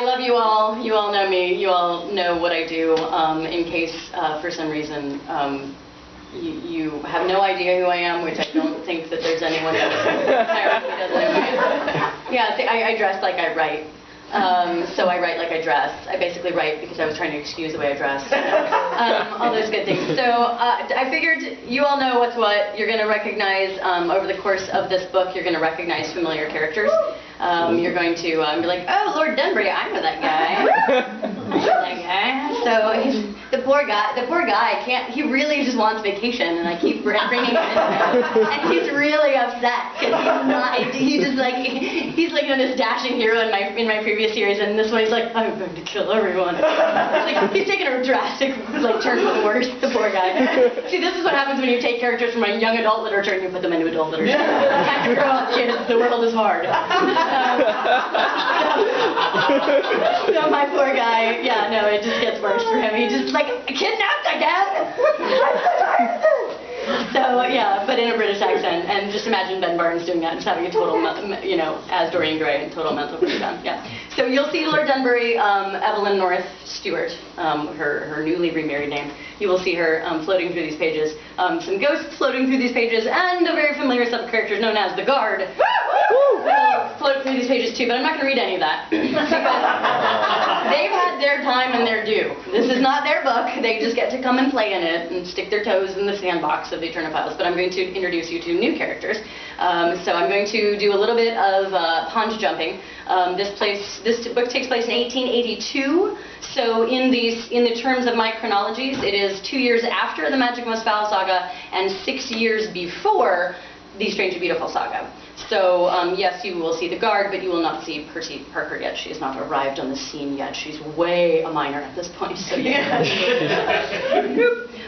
love you all. You all know me. You all know what I do. In case, for some reason, you have no idea who I am, which I don't think that there's anyone else who does anyway. Yeah, I dress like I write. So I write like I dress. I basically write because I was trying to excuse the way I dress. All those good things. So I figured you all know what's what. You're going to recognize, over the course of this book, you're going to recognize familiar characters. You're going to be like, oh, Lord Dunbury, I know that guy. I know that guy. So he's, the poor guy can't, he really just wants vacation, and I keep bringing him in. And he's really upset because he's not, he's like this dashing hero in my previous series, and this one he's like, I'm going to kill everyone. He's taking a drastic turn for the worse, the poor guy. See, this is what happens when you take characters from young adult literature and you put them into adult literature. Time to grow up, kids, the world is hard. So my poor guy, yeah, no, it just gets worse for him. He just kidnapped again. So yeah, but in a British accent, and just imagine Ben Barnes doing that, just having a total, as Dorian Gray, and total mental breakdown. Yeah. So you'll see Lord Dunbury, Evelyn North Stewart, her newly remarried name. You will see her floating through these pages. Some ghosts floating through these pages, and a very familiar sub-character known as the Guard. Will float through these pages too, but I'm not going to read any of that because they've had their time and their due. This is not their book. They just get to come and play in it and stick their toes in the sandbox of the Eterna Files. But I'm going to introduce you to new characters. So I'm going to do a little bit of pond jumping. This book takes place in 1882. So in the terms of my chronologies, it is 2 years after the Magic Most Foul saga and 6 years before the Strange and Beautiful saga. So yes, you will see the Guard, but you will not see Percy Parker yet. She has not arrived on the scene yet. She's way a minor at this point. So yeah.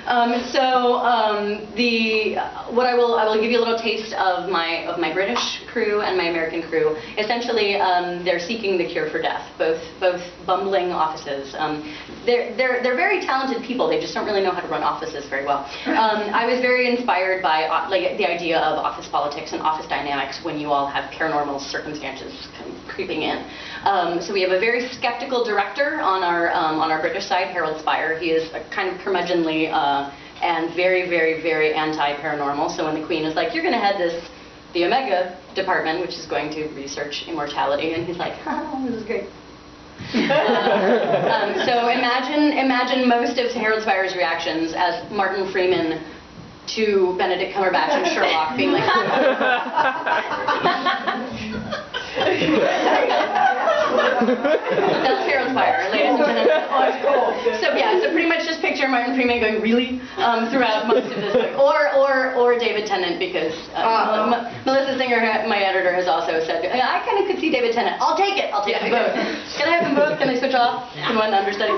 I will give you a little taste of my British crew and my American crew. Essentially, they're seeking the cure for death. Both bumbling offices. They're very talented people. They just don't really know how to run offices very well. I was very inspired by the idea of office politics and office dynamics when you all have paranormal circumstances creeping in. So we have a very skeptical director on our British side, Harold Spire. He is a kind of curmudgeonly and very, very, very anti-paranormal. So when the Queen is like, you're going to head the Omega department, which is going to research immortality, and he's like, this is great. So imagine most of Harold Spire's reactions as Martin Freeman to Benedict Cumberbatch and Sherlock being like, that's Harold Spire, ladies and gentlemen. Oh, it's cool. So yeah, so pretty much just picture Martin Freeman going, really? Throughout most of this book. Or David Tennant, because Melissa Singer, my editor, has also said, I kind of could see David Tennant. I'll take it. I'll take them both. Can I have them both? Can I switch off to one understudy?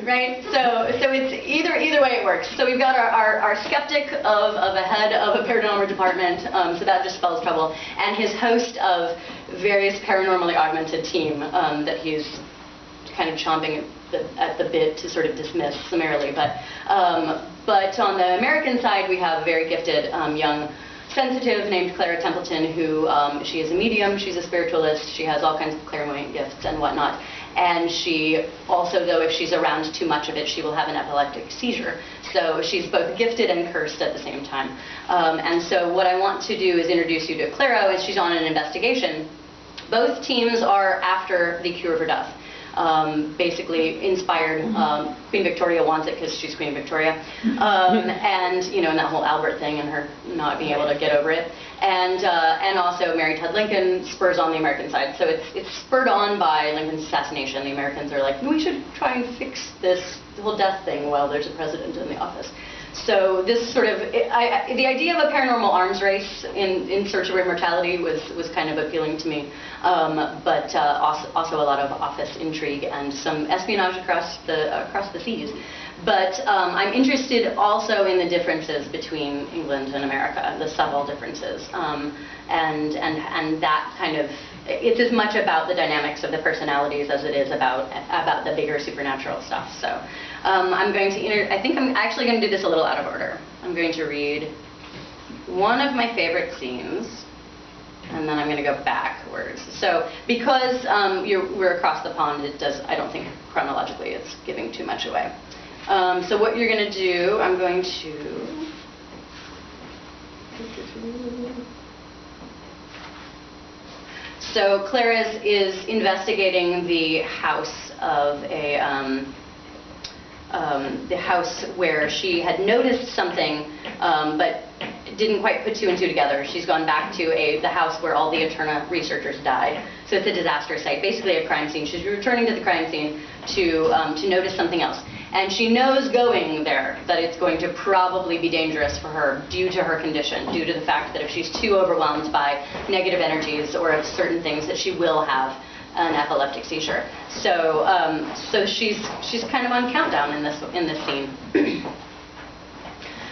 Right? So it's either way it works. So we've got our skeptic of a head of a paranormal department, so that just spells trouble, and his host of various paranormally augmented team that he's kind of chomping at the bit to sort of dismiss summarily. But on the American side, we have a very gifted young sensitive named Clara Templeton, who she is a medium, she's a spiritualist, she has all kinds of clairvoyant gifts and whatnot. And she also, though, if she's around too much of it, she will have an epileptic seizure. So she's both gifted and cursed at the same time. And so what I want to do is introduce you to Clara, as she's on an investigation. Both teams are after the cure for death. Basically inspired, Queen Victoria wants it because she's Queen Victoria, and and that whole Albert thing and her not being able to get over it, and also Mary Todd Lincoln spurs on the American side. So it's spurred on by Lincoln's assassination. The Americans are like, we should try and fix this whole death thing while there's a president in the office. So this sort of, the idea of a paranormal arms race in search of immortality was kind of appealing to me, but also a lot of office intrigue and some espionage across the seas. But I'm interested also in the differences between England and America, the subtle differences, and that kind of, it's as much about the dynamics of the personalities as it is about the bigger supernatural stuff. So I'm going to, I think I'm actually going to do this a little out of order. I'm going to read one of my favorite scenes And then I'm going to go backwards. So because we're across the pond, I don't think chronologically it's giving too much away. So what you're going to do, I'm going to... So Clara is investigating the house of the house where she had noticed something, but didn't quite put two and two together. She's gone back to the house where all the Eterna researchers died. So it's a disaster site, basically a crime scene. She's returning to the crime scene to notice something else. And she knows going there that it's going to probably be dangerous for her due to her condition, due to the fact that if she's too overwhelmed by negative energies or of certain things, that she will have an epileptic seizure. So she's kind of on countdown in this scene.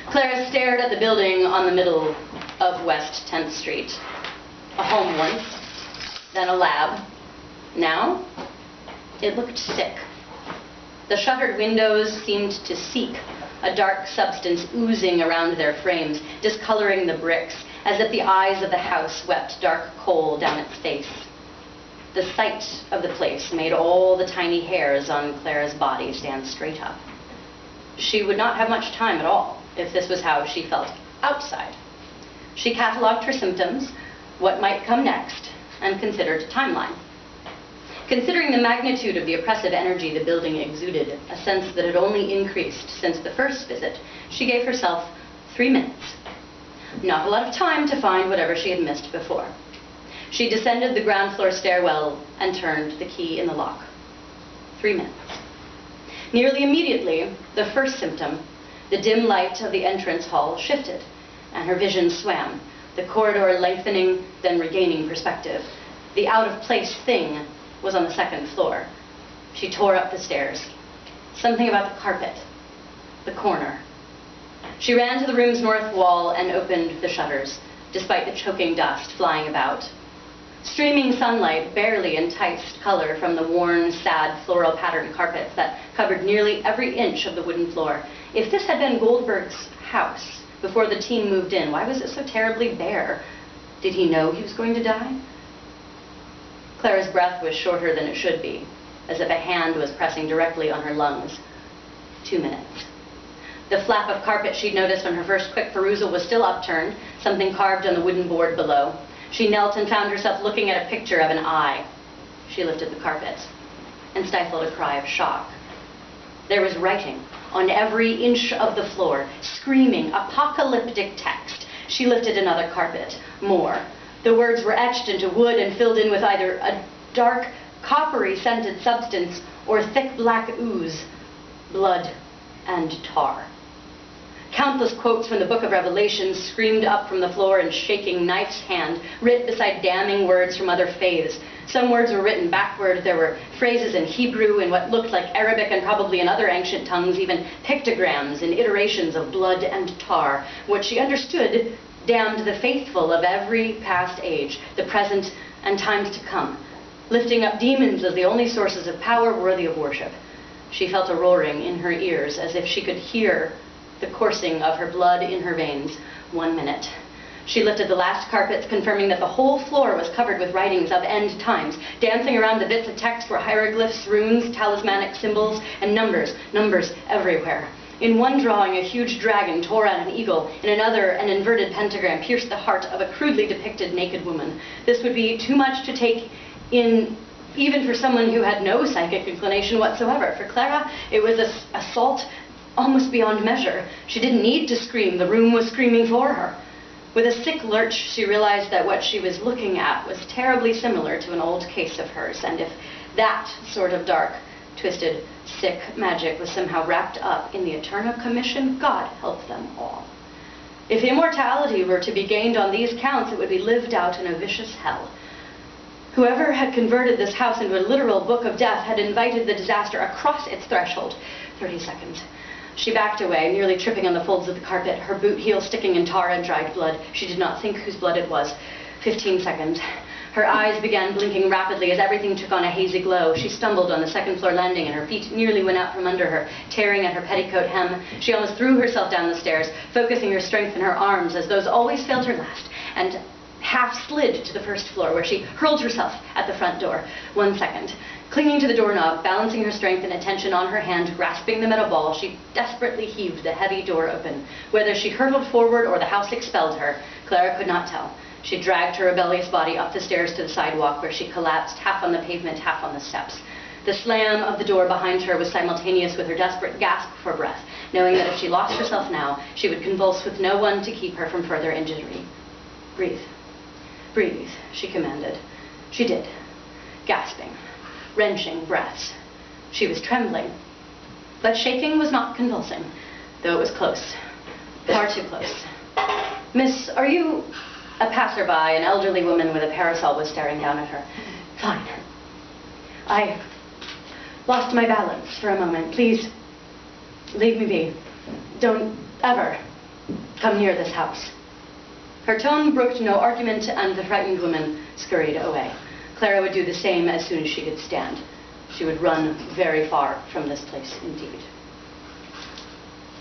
Clara stared at the building on the middle of West 10th Street. A home once, then a lab. Now, it looked sick. The shuttered windows seemed to seek, a dark substance oozing around their frames, discoloring the bricks, as if the eyes of the house swept dark coal down its face. The sight of the place made all the tiny hairs on Clara's body stand straight up. She would not have much time at all if this was how she felt outside. She catalogued her symptoms, what might come next, and considered a timeline. Considering the magnitude of the oppressive energy the building exuded, a sense that had only increased since the first visit, she gave herself 3 minutes. Not a lot of time to find whatever she had missed before. She descended the ground floor stairwell and turned the key in the lock. 3 minutes. Nearly immediately, the first symptom, the dim light of the entrance hall, shifted, and her vision swam, the corridor lengthening, then regaining perspective. The out-of-place thing was on the second floor. She tore up the stairs. Something about the carpet, the corner. She ran to the room's north wall and opened the shutters, despite the choking dust flying about. Streaming sunlight barely enticed color from the worn, sad, floral patterned carpets that covered nearly every inch of the wooden floor. If this had been Goldberg's house before the team moved in, why was it so terribly bare? Did he know he was going to die? Clara's breath was shorter than it should be, as if a hand was pressing directly on her lungs. 2 minutes. The flap of carpet she'd noticed on her first quick perusal was still upturned, something carved on the wooden board below. She knelt and found herself looking at a picture of an eye. She lifted the carpet and stifled a cry of shock. There was writing on every inch of the floor, screaming apocalyptic text. She lifted another carpet. More. The words were etched into wood and filled in with either a dark, coppery scented substance or thick black ooze, blood and tar. Countless quotes from the book of Revelation screamed up from the floor in shaking knife's hand, writ beside damning words from other faiths. Some words were written backward. There were phrases in Hebrew, in what looked like Arabic, and probably in other ancient tongues, even pictograms and iterations of blood and tar. What she understood damned the faithful of every past age, the present, and times to come, lifting up demons as the only sources of power worthy of worship. She felt a roaring in her ears, as if she could hear the coursing of her blood in her veins. 1 minute. She lifted the last carpets, confirming that the whole floor was covered with writings of end times. Dancing around the bits of text were hieroglyphs, runes, talismanic symbols, and numbers everywhere. In one drawing, a huge dragon tore at an eagle. In another, an inverted pentagram pierced the heart of a crudely depicted naked woman. This would be too much to take in, even for someone who had no psychic inclination whatsoever. For Clara, it was an assault almost beyond measure. She didn't need to scream. The room was screaming for her. With a sick lurch, she realized that what she was looking at was terribly similar to an old case of hers, and if that sort of dark, twisted, sick magic was somehow wrapped up in the Eterna Commission, God help them all. If immortality were to be gained on these counts, it would be lived out in a vicious hell. Whoever had converted this house into a literal book of death had invited the disaster across its threshold. 30 seconds. She backed away, nearly tripping on the folds of the carpet, her boot heel sticking in tar and dried blood. She did not think whose blood it was. 15 seconds. Her eyes began blinking rapidly as everything took on a hazy glow. She stumbled on the second-floor landing, and her feet nearly went out from under her, tearing at her petticoat hem. She almost threw herself down the stairs, focusing her strength in her arms, as those always failed her last, and half slid to the first floor, where she hurled herself at the front door. 1 second. Clinging to the doorknob, balancing her strength and attention on her hand, grasping the metal ball, she desperately heaved the heavy door open. Whether she hurtled forward or the house expelled her, Clara could not tell. She dragged her rebellious body up the stairs to the sidewalk, where she collapsed, half on the pavement, half on the steps. The slam of the door behind her was simultaneous with her desperate gasp for breath, knowing that if she lost herself now, she would convulse with no one to keep her from further injury. "Breathe. Breathe," she commanded. She did, gasping, wrenching breaths. She was trembling, but shaking was not convulsing, though it was close, far too close. "Miss, are you—" A passerby, an elderly woman with a parasol, was staring down at her. "Fine. I lost my balance for a moment. Please, leave me be. Don't ever come near this house." Her tone brooked no argument, and the frightened woman scurried away. Clara would do the same as soon as she could stand. She would run very far from this place indeed.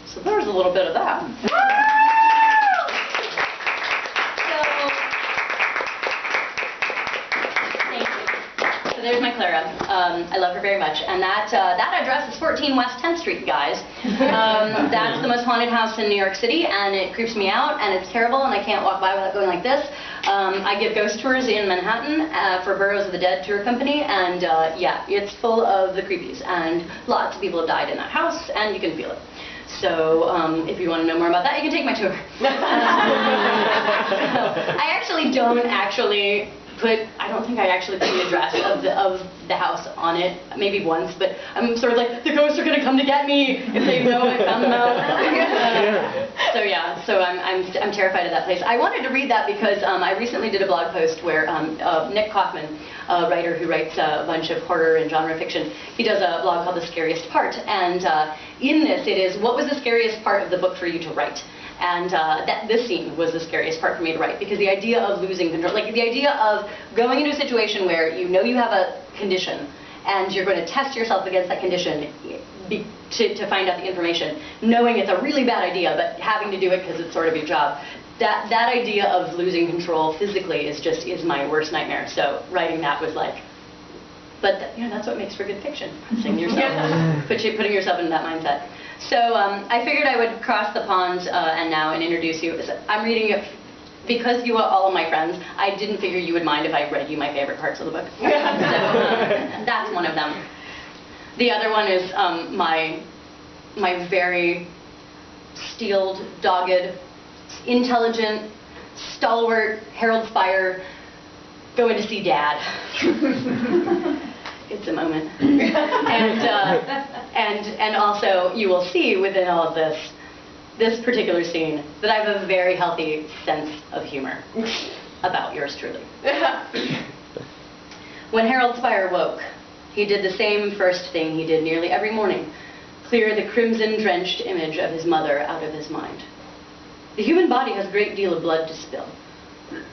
So there's a little bit of that. There's my Clara. I love her very much. And that address is 14 West 10th Street, guys. That's the most haunted house in New York City, and it creeps me out, and it's terrible, and I can't walk by without going like this. I give ghost tours in Manhattan for Burrows of the Dead tour company, and yeah, it's full of the creepies, and lots of people have died in that house, and you can feel it. So if you want to know more about that, you can take my tour. I don't think I actually put the address of the house on it, maybe once, but I'm sort of like, the ghosts are going to come to get me if they know I found them out. So yeah, so I'm terrified of that place. I wanted to read that because I recently did a blog post where Nick Kaufman, a writer who writes a bunch of horror and genre fiction, he does a blog called The Scariest Part, and in this it is, what was the scariest part of the book for you to write? And this scene was the scariest part for me to write, because the idea of losing control, like the idea of going into a situation where you know you have a condition and you're going to test yourself against that condition to find out the information, knowing it's a really bad idea, but having to do it because it's sort of your job. That idea of losing control physically is my worst nightmare. So writing that was like, but that's what makes for good fiction, putting yourself into that mindset. So I figured I would cross the pond and introduce you. I'm reading it because you are all of my friends. I didn't figure you would mind if I read you my favorite parts of the book. So that's one of them. The other one is my very steeled, dogged, intelligent, stalwart Harold Spire going to see Dad. It's a moment. And also you will see within all of this particular scene that I have a very healthy sense of humor about yours truly. When Harold Spire woke, he did the same first thing he did nearly every morning: clear the crimson-drenched image of his mother out of his mind. The human body has a great deal of blood to spill.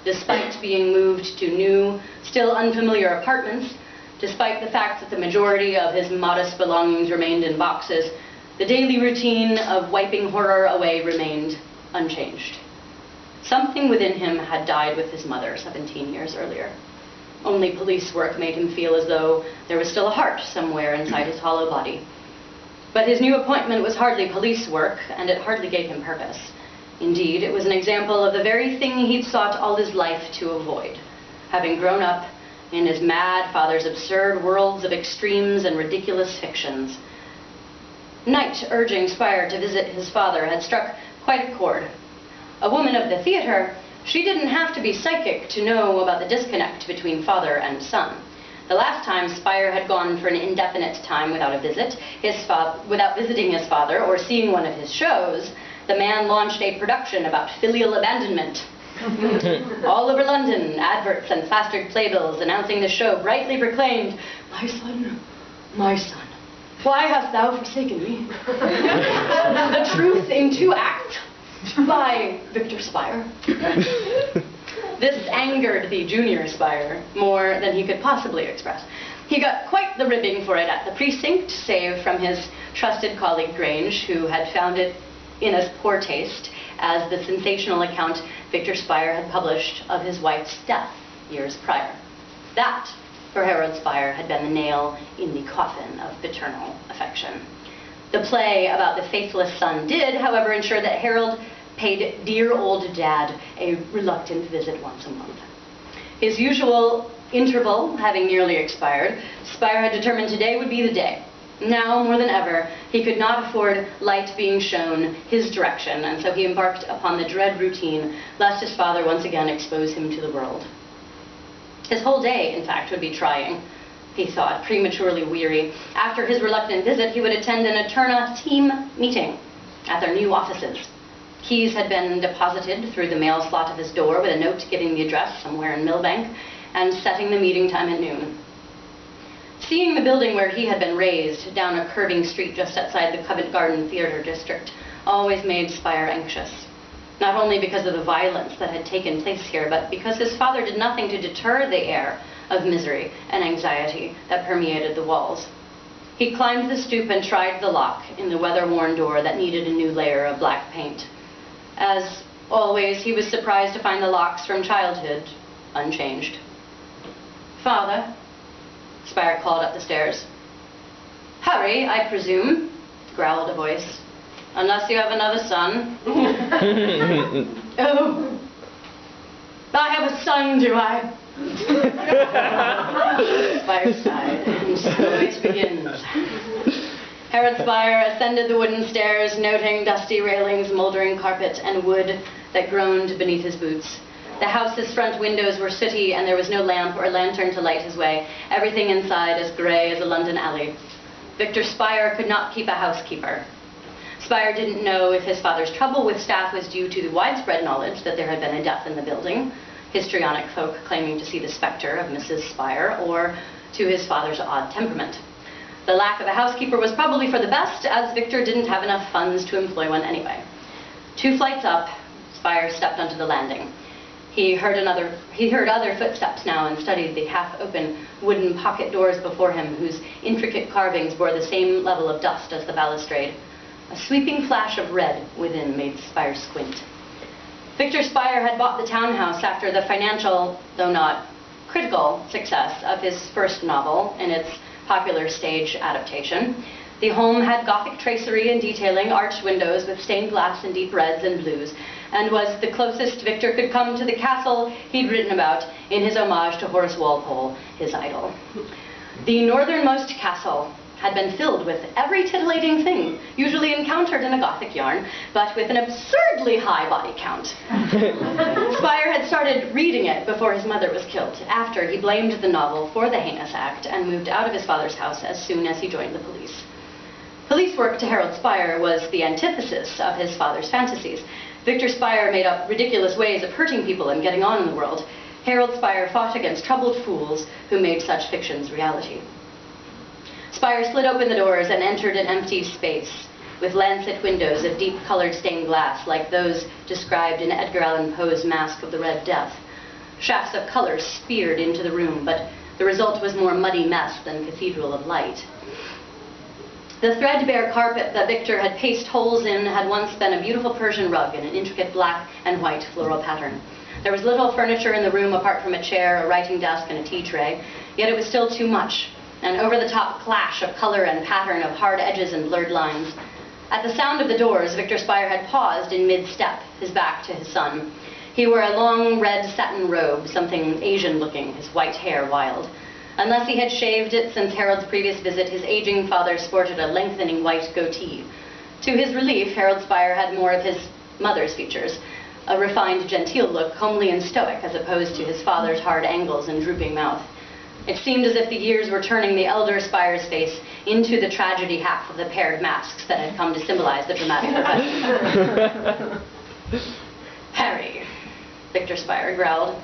Despite being moved to new, still unfamiliar apartments, despite the fact that the majority of his modest belongings remained in boxes, the daily routine of wiping horror away remained unchanged. Something within him had died with his mother 17 years earlier. Only police work made him feel as though there was still a heart somewhere inside his hollow body. But his new appointment was hardly police work, and it hardly gave him purpose. Indeed, it was an example of the very thing he'd sought all his life to avoid, having grown up in his mad father's absurd worlds of extremes and ridiculous fictions. Night urging Spire to visit his father had struck quite a chord. A woman of the theater, she didn't have to be psychic to know about the disconnect between father and son. The last time Spire had gone for an indefinite time without without visiting his father or seeing one of his shows, the man launched a production about filial abandonment. All over London, adverts and plastered playbills announcing the show brightly proclaimed, my son, why hast thou forsaken me? The Truth in 2 Acts by Victor Spire." This angered the junior Spire more than he could possibly express. He got quite the ribbing for it at the precinct, save from his trusted colleague Grange, who had found it in as poor taste as the sensational account Victor Spire had published of his wife's death years prior. That, for Harold Spire, had been the nail in the coffin of paternal affection. The play about the faithless son did, however, ensure that Harold paid dear old dad a reluctant visit once a month. His usual interval having nearly expired, Spire had determined today would be the day. Now, more than ever, he could not afford light being shown his direction, and so he embarked upon the dread routine, lest his father once again expose him to the world. His whole day, in fact, would be trying, he thought, prematurely weary. After his reluctant visit, he would attend an Eterna team meeting at their new offices. Keys had been deposited through the mail slot of his door with a note giving the address somewhere in Millbank and setting the meeting time at noon. Seeing the building where he had been raised down a curving street just outside the Covent Garden Theatre District always made Spire anxious. Not only because of the violence that had taken place here, but because his father did nothing to deter the air of misery and anxiety that permeated the walls. He climbed the stoop and tried the lock in the weather-worn door that needed a new layer of black paint. As always, he was surprised to find the locks from childhood unchanged. "Father," Spire called up the stairs. "Hurry, I presume," growled a voice. "Unless you have another son." "Oh, I have a son, do I?" Spire sighed, and so it begins. Harold Spire ascended the wooden stairs, noting dusty railings, moldering carpet, and wood that groaned beneath his boots. The house's front windows were sooty, and there was no lamp or lantern to light his way, everything inside as gray as a London alley. Victor Spire could not keep a housekeeper. Spire didn't know if his father's trouble with staff was due to the widespread knowledge that there had been a death in the building, histrionic folk claiming to see the specter of Mrs. Spire, or to his father's odd temperament. The lack of a housekeeper was probably for the best, as Victor didn't have enough funds to employ one anyway. 2 flights up, Spire stepped onto the landing. He heard other footsteps now and studied the half-open wooden pocket doors before him, whose intricate carvings bore the same level of dust as the balustrade. A sweeping flash of red within made Spire squint. Victor Spire had bought the townhouse after the financial, though not critical, success of his first novel in its popular stage adaptation. The home had Gothic tracery and detailing, arched windows with stained glass in deep reds and blues, and was the closest Victor could come to the castle he'd written about in his homage to Horace Walpole, his idol. The northernmost castle had been filled with every titillating thing usually encountered in a Gothic yarn, but with an absurdly high body count. Spire had started reading it before his mother was killed, after he blamed the novel for the heinous act and moved out of his father's house as soon as he joined the police. Police work to Harold Spire was the antithesis of his father's fantasies. Victor Spire made up ridiculous ways of hurting people and getting on in the world. Harold Spire fought against troubled fools who made such fictions reality. Spire slid open the doors and entered an empty space with lancet windows of deep-colored stained glass like those described in Edgar Allan Poe's Masque of the Red Death. Shafts of color speared into the room, but the result was more muddy mess than cathedral of light. The threadbare carpet that Victor had paced holes in had once been a beautiful Persian rug in an intricate black and white floral pattern. There was little furniture in the room apart from a chair, a writing desk, and a tea tray, yet it was still too much. An over-the-top clash of color and pattern of hard edges and blurred lines. At the sound of the doors, Victor Spire had paused in mid-step, his back to his son. He wore a long red satin robe, something Asian-looking, his white hair wild. Unless he had shaved it since Harold's previous visit, his aging father sported a lengthening white goatee. To his relief, Harold Spire had more of his mother's features, a refined, genteel look, homely and stoic, as opposed to his father's hard angles and drooping mouth. It seemed as if the years were turning the elder Spire's face into the tragedy half of the paired masks that had come to symbolize the dramatic profession. "Harry," Victor Spire growled.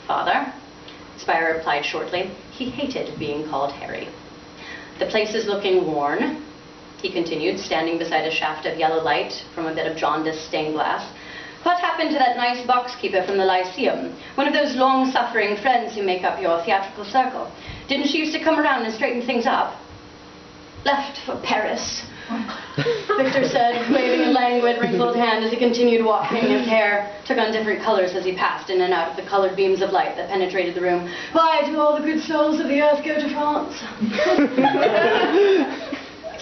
"Father?" Spire replied shortly. He hated being called Harry. "The place is looking worn," he continued, standing beside a shaft of yellow light from a bit of jaundiced stained glass. "What happened to that nice boxkeeper from the Lyceum? One of those long-suffering friends who make up your theatrical circle. Didn't she used to come around and straighten things up?" "Left for Paris," Victor said, waving a languid, wrinkled hand as he continued walking. His hair took on different colors as he passed in and out of the colored beams of light that penetrated the room. Why do all the good souls of the earth go to France?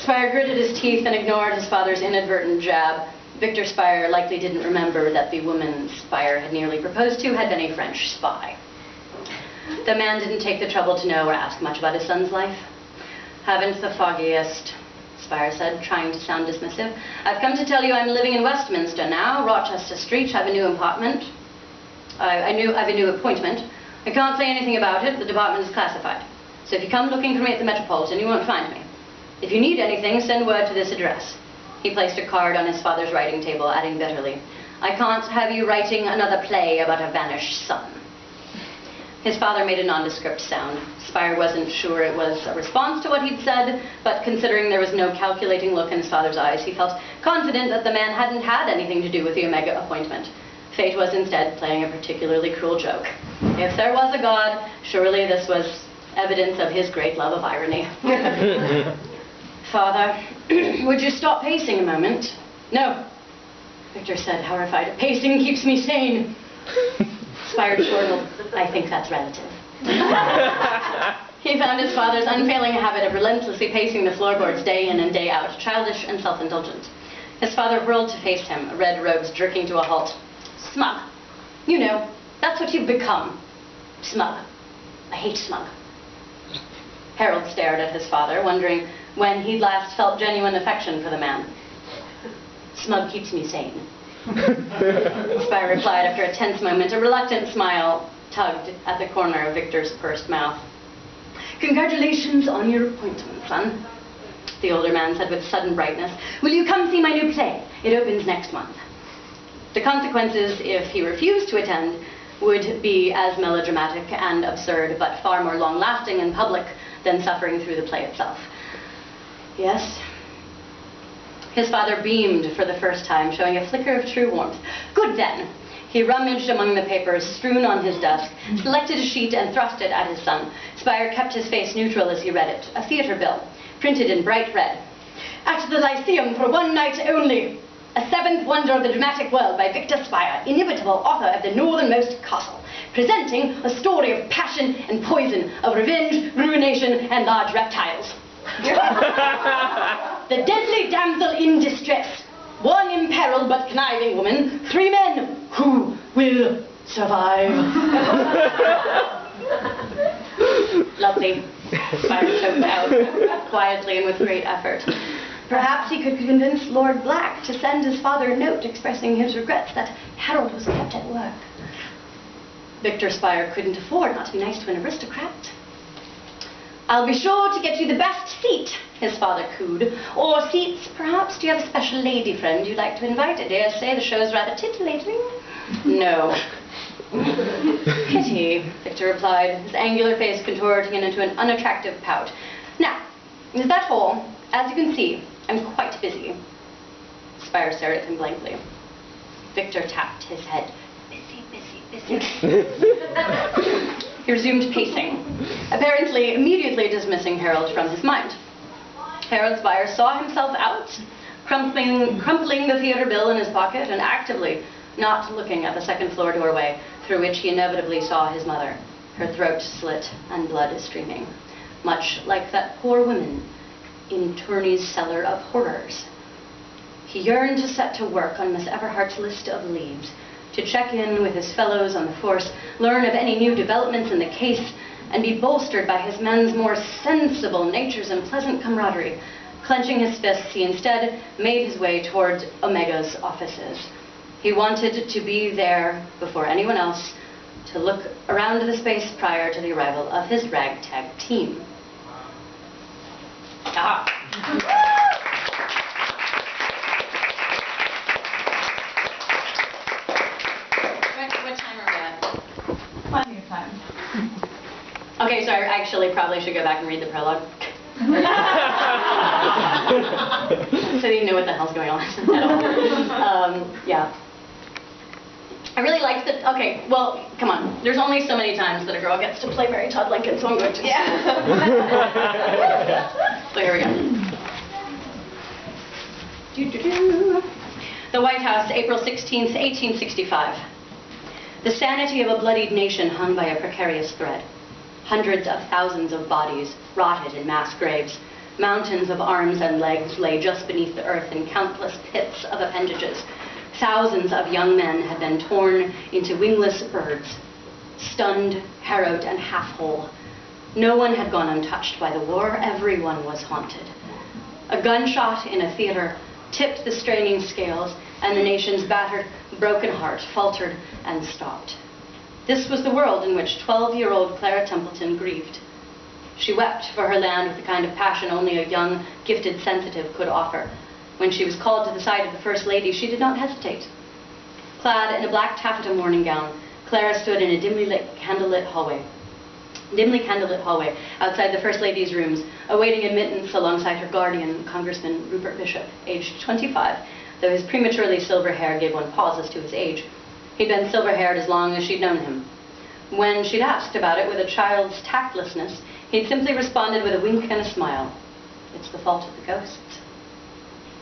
Spire gritted his teeth and ignored his father's inadvertent jab. Victor Spire likely didn't remember that the woman Spire had nearly proposed to had been a French spy. The man didn't take the trouble to know or ask much about his son's life. Haven't the foggiest, Spire said, trying to sound dismissive. I've come to tell you I'm living in Westminster now, Rochester Street. I have a new apartment. I have a new appointment. I can't say anything about it. The department is classified. So if you come looking for me at the Metropolitan, you won't find me. If you need anything, send word to this address. He placed a card on his father's writing table, adding bitterly, I can't have you writing another play about a vanished son. His father made a nondescript sound. Spire wasn't sure it was a response to what he'd said, but considering there was no calculating look in his father's eyes, he felt confident that the man hadn't had anything to do with the Omega appointment. Fate was instead playing a particularly cruel joke. If there was a God, surely this was evidence of his great love of irony. Father, would you stop pacing a moment? No, Victor said, horrified. Pacing keeps me sane. Spire chortled. I think that's relative. He found his father's unfailing habit of relentlessly pacing the floorboards day in and day out, childish and self-indulgent. His father whirled to face him, red robes jerking to a halt. Smug. You know, that's what you've become. Smug. I hate smug. Harold stared at his father, wondering when he'd last felt genuine affection for the man. Smug keeps me sane. Spire replied after a tense moment. A reluctant smile tugged at the corner of Victor's pursed mouth. Congratulations on your appointment, son, the older man said with sudden brightness. Will you come see my new play? It opens next month. The consequences, if he refused to attend, would be as melodramatic and absurd, but far more long-lasting and public than suffering through the play itself. Yes? His father beamed for the first time, showing a flicker of true warmth. Good then. He rummaged among the papers strewn on his desk, selected a sheet and thrust it at his son. Spire kept his face neutral as he read it. A theater bill, printed in bright red. At the Lyceum for one night only. A seventh wonder of the dramatic world by Victor Spire, inimitable author of The Northernmost Castle, presenting a story of passion and poison, of revenge, ruination, and large reptiles. The deadly damsel in distress, one imperiled but conniving woman, 3 men who will survive. Lovely, Spire choked out, quietly and with great effort. Perhaps he could convince Lord Black to send his father a note expressing his regrets that Harold was kept at work. Victor Spire couldn't afford not to be nice to an aristocrat. I'll be sure to get you the best seat, his father cooed. Or seats, perhaps? Do you have a special lady friend you'd like to invite? I dare say the show's rather titillating. No. Pity, Victor replied, his angular face contorting into an unattractive pout. Now, is that all? As you can see, I'm quite busy. Spire stared at him blankly. Victor tapped his head. Busy. He resumed pacing, apparently immediately dismissing Harold from his mind. Harold Spire saw himself out, crumpling the theater bill in his pocket and actively not looking at the second-floor doorway through which he inevitably saw his mother, her throat slit and blood streaming, much like that poor woman in Turney's Cellar of Horrors. He yearned to set to work on Miss Everhart's list of leads, to check in with his fellows on the force, learn of any new developments in the case, and be bolstered by his men's more sensible natures and pleasant camaraderie. Clenching his fists, he instead made his way toward Omega's offices. He wanted to be there before anyone else, to look around the space prior to the arrival of his ragtag team. Aha! What time are we at? Plenty of time. Okay, so I actually probably should go back and read the prologue. So you know what the hell's going on at all. Yeah. I really liked the, okay, well, come on. There's only so many times that a girl gets to play Mary Todd Lincoln, so I'm going to. Yeah. So here we go. The White House, April 16th, 1865. The sanity of a bloodied nation hung by a precarious thread. Hundreds of thousands of bodies rotted in mass graves. Mountains of arms and legs lay just beneath the earth in countless pits of appendages. Thousands of young men had been torn into wingless birds, stunned, harrowed, and half-whole. No one had gone untouched by the war. Everyone was haunted. A gunshot in a theater tipped the straining scales, and the nation's battered, broken heart faltered and stopped. This was the world in which 12-year-old Clara Templeton grieved. She wept for her land with the kind of passion only a young, gifted sensitive could offer. When she was called to the side of the First Lady, she did not hesitate. Clad in a black taffeta morning gown, Clara stood in a dimly candlelit hallway outside the First Lady's rooms, awaiting admittance alongside her guardian, Congressman Rupert Bishop, aged 25, though his prematurely silver hair gave one pause as to his age. He'd been silver-haired as long as she'd known him. When she'd asked about it with a child's tactlessness, he'd simply responded with a wink and a smile. It's the fault of the ghosts.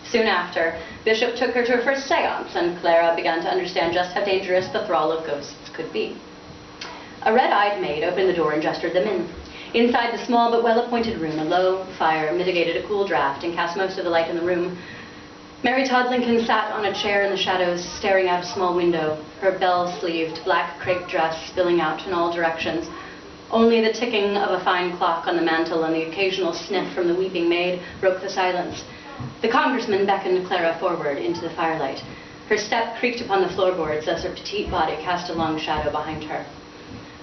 Soon after, Bishop took her to her first seance, and Clara began to understand just how dangerous the thrall of ghosts could be. A red-eyed maid opened the door and gestured them in. Inside the small but well-appointed room, a low fire mitigated a cool draft and cast most of the light in the room. Mary Todd Lincoln sat on a chair in the shadows, staring out a small window, her bell-sleeved black crepe dress spilling out in all directions. Only the ticking of a fine clock on the mantel and the occasional sniff from the weeping maid broke the silence. The congressman beckoned Clara forward into the firelight. Her step creaked upon the floorboards as her petite body cast a long shadow behind her.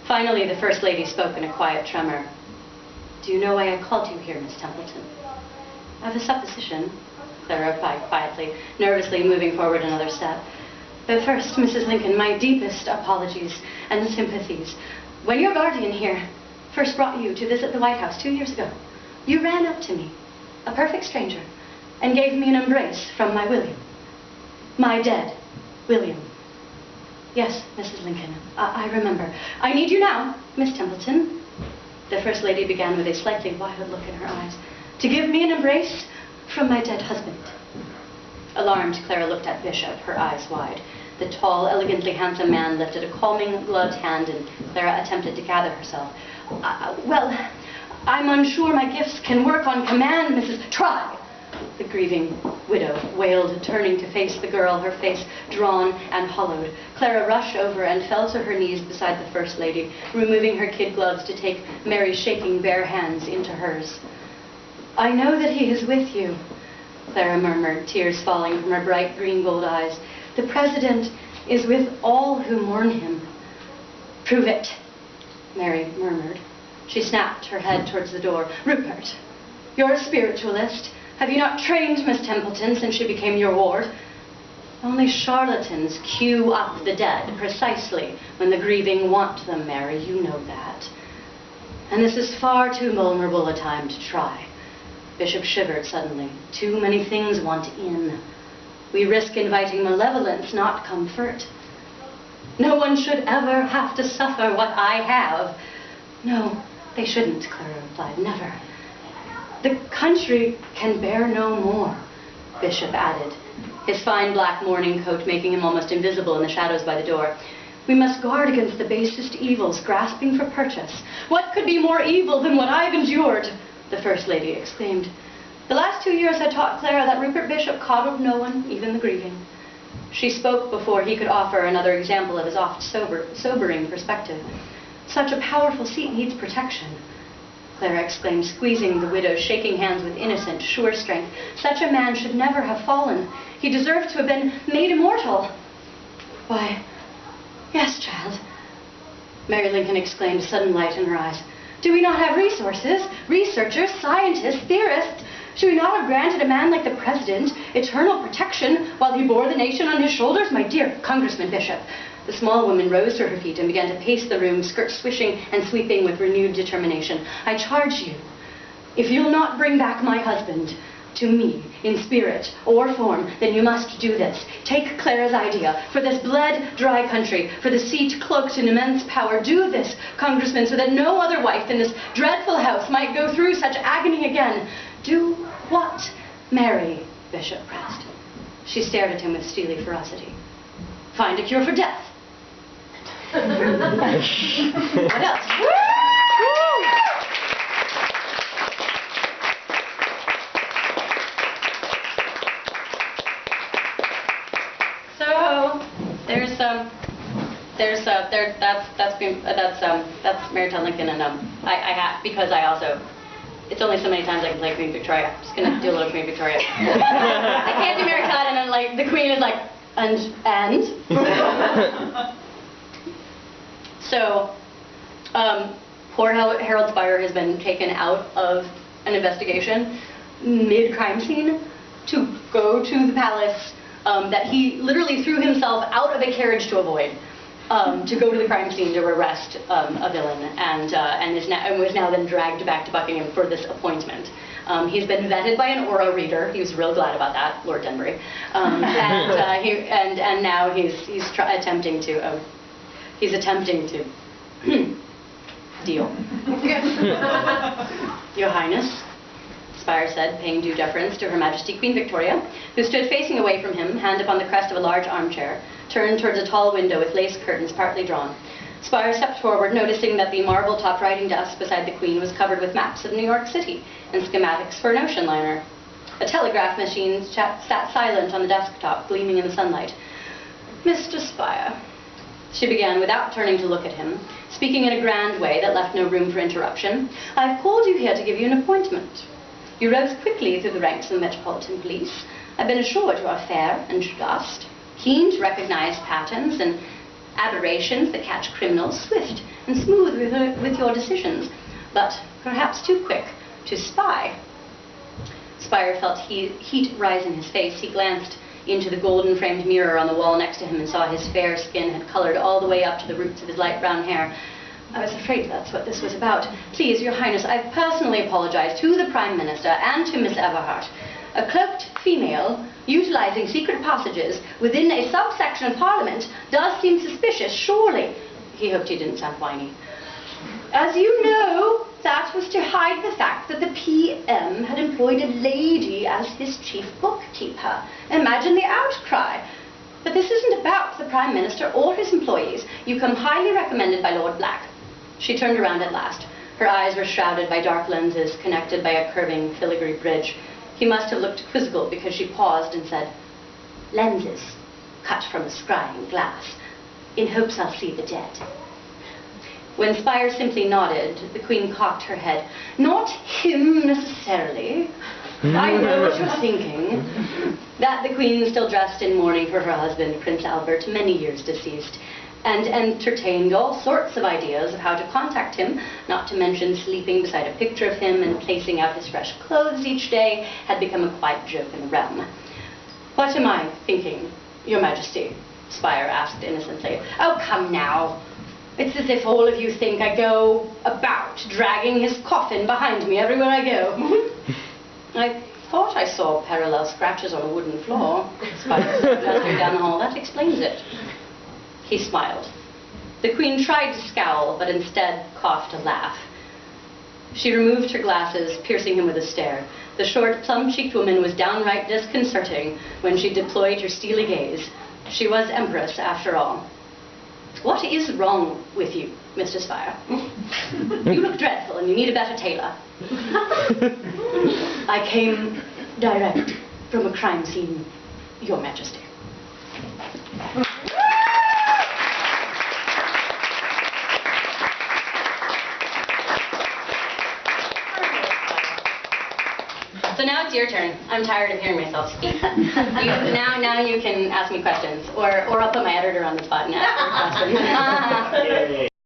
Finally, the First Lady spoke in a quiet tremor. "Do you know why I called you here, Miss Templeton?" "I've a supposition," Clara replied quietly, nervously moving forward another step. "But first, Mrs. Lincoln, my deepest apologies and sympathies. When your guardian here first brought you to visit the White House 2 years ago, you ran up to me, a perfect stranger, and gave me an embrace from my William. My dead William." "Yes, Mrs. Lincoln, I remember. I need you now, Miss Templeton," the First Lady began with a slightly wild look in her eyes, "to give me an embrace from my dead husband." Alarmed, Clara looked at Bishop, her eyes wide. The tall, elegantly handsome man lifted a calming, gloved hand, and Clara attempted to gather herself. Well, I'm unsure my gifts can work on command, Mrs. Try!" the grieving widow wailed, turning to face the girl, her face drawn and hollowed. Clara rushed over and fell to her knees beside the First Lady, removing her kid gloves to take Mary's shaking bare hands into hers. "I know that he is with you," Clara murmured, tears falling from her bright green-gold eyes. "The President is with all who mourn him." "Prove it," Mary murmured. She snapped her head towards the door. "Rupert, you're a spiritualist. Have you not trained Miss Templeton since she became your ward?" "Only charlatans queue up the dead precisely when the grieving want them, Mary. You know that. And this is far too vulnerable a time to try." Bishop shivered suddenly. "Too many things want in. We risk inviting malevolence, not comfort. No one should ever have to suffer what I have." "No, they shouldn't," Clara replied. "Never. The country can bear no more," Bishop added, his fine black mourning coat making him almost invisible in the shadows by the door. "We must guard against the basest evils grasping for purchase." "What could be more evil than what I've endured?" the First Lady exclaimed. The last 2 years had taught Clara that Rupert Bishop coddled no one, even the grieving. She spoke before he could offer another example of his oft sobering perspective. "Such a powerful seat needs protection," Clara exclaimed, squeezing the widow's shaking hands with innocent, sure strength. "Such a man should never have fallen. He deserved to have been made immortal." "Why, yes, child," Mary Lincoln exclaimed, sudden light in her eyes. "Do we not have resources, researchers, scientists, theorists? Should we not have granted a man like the President eternal protection while he bore the nation on his shoulders? My dear Congressman Bishop." The small woman rose to her feet and began to pace the room, skirts swishing and sweeping with renewed determination. "I charge you, if you'll not bring back my husband to me in spirit or form, then you must do this. Take Clara's idea. For this blood-dry country, for the seat cloaked in immense power, do this, Congressman, so that no other wife in this dreadful house might go through such agony again." "Do what, Mary?" Bishop pressed. She stared at him with steely ferocity. Find a cure for death. What else? So that's Maritime Lincoln, and I have, because I also, it's only so many times I can play Queen Victoria. I'm just gonna do a little Queen Victoria. I can't do Mary Todd, and then like the Queen is like and. So, poor Harold Spire has been taken out of an investigation mid-crime scene to go to the palace that he literally threw himself out of a carriage to avoid, to go to the crime scene to arrest a villain, and was now then dragged back to Buckingham for this appointment. He's been vetted by an aura reader. He was real glad about that, Lord Denbury, and now he's attempting to deal. Your Highness, Spire said, paying due deference to Her Majesty Queen Victoria, who stood facing away from him, hand upon the crest of a large armchair, turned towards a tall window with lace curtains partly drawn. Spire stepped forward, noticing that the marble-topped writing desk beside the Queen was covered with maps of New York City and schematics for an ocean liner. A telegraph machine sat silent on the desktop, gleaming in the sunlight. Mr. Spire, she began without turning to look at him, speaking in a grand way that left no room for interruption. I've called you here to give you an appointment. You rose quickly through the ranks of the Metropolitan Police. I've been assured you are fair and just, keen to recognize patterns and aberrations that catch criminals, swift and smooth with your decisions, but perhaps too quick to spy. Spire felt heat rise in his face. He glanced into the golden-framed mirror on the wall next to him and saw his fair skin had colored all the way up to the roots of his light brown hair. I was afraid that's what this was about. Please, Your Highness, I've personally apologized to the Prime Minister and to Miss Everhart. A cloaked female utilizing secret passages within a subsection of Parliament does seem suspicious, surely. He hoped he didn't sound whiny. As you know, that was to hide the fact that the PM had employed a lady as his chief bookkeeper. Imagine the outcry. But this isn't about the Prime Minister or his employees. You come highly recommended by Lord Black. She turned around at last. Her eyes were shrouded by dark lenses connected by a curving filigree bridge. He must have looked quizzical because she paused and said, lenses cut from a scrying glass, in hopes I'll see the dead. When Spire simply nodded, the Queen cocked her head. Not him necessarily. I know what you're thinking. That the Queen, still dressed in mourning for her husband, Prince Albert, many years deceased, and entertained all sorts of ideas of how to contact him, not to mention sleeping beside a picture of him and placing out his fresh clothes each day, had become a quiet joke in the realm. What am I thinking, Your Majesty? Spire asked innocently. Oh, come now. It's as if all of you think I go about dragging his coffin behind me everywhere I go. I thought I saw parallel scratches on a wooden floor. Spire gestured down the hall. That explains it. He smiled. The Queen tried to scowl, but instead coughed a laugh. She removed her glasses, piercing him with a stare. The short, plum-cheeked woman was downright disconcerting when she deployed her steely gaze. She was Empress, after all. What is wrong with you, Mr. Spire? You look dreadful and you need a better tailor. I came direct from a crime scene, Your Majesty. So now it's your turn. I'm tired of hearing myself speak. Now you can ask me questions, or I'll put my editor on the spot and ask her questions.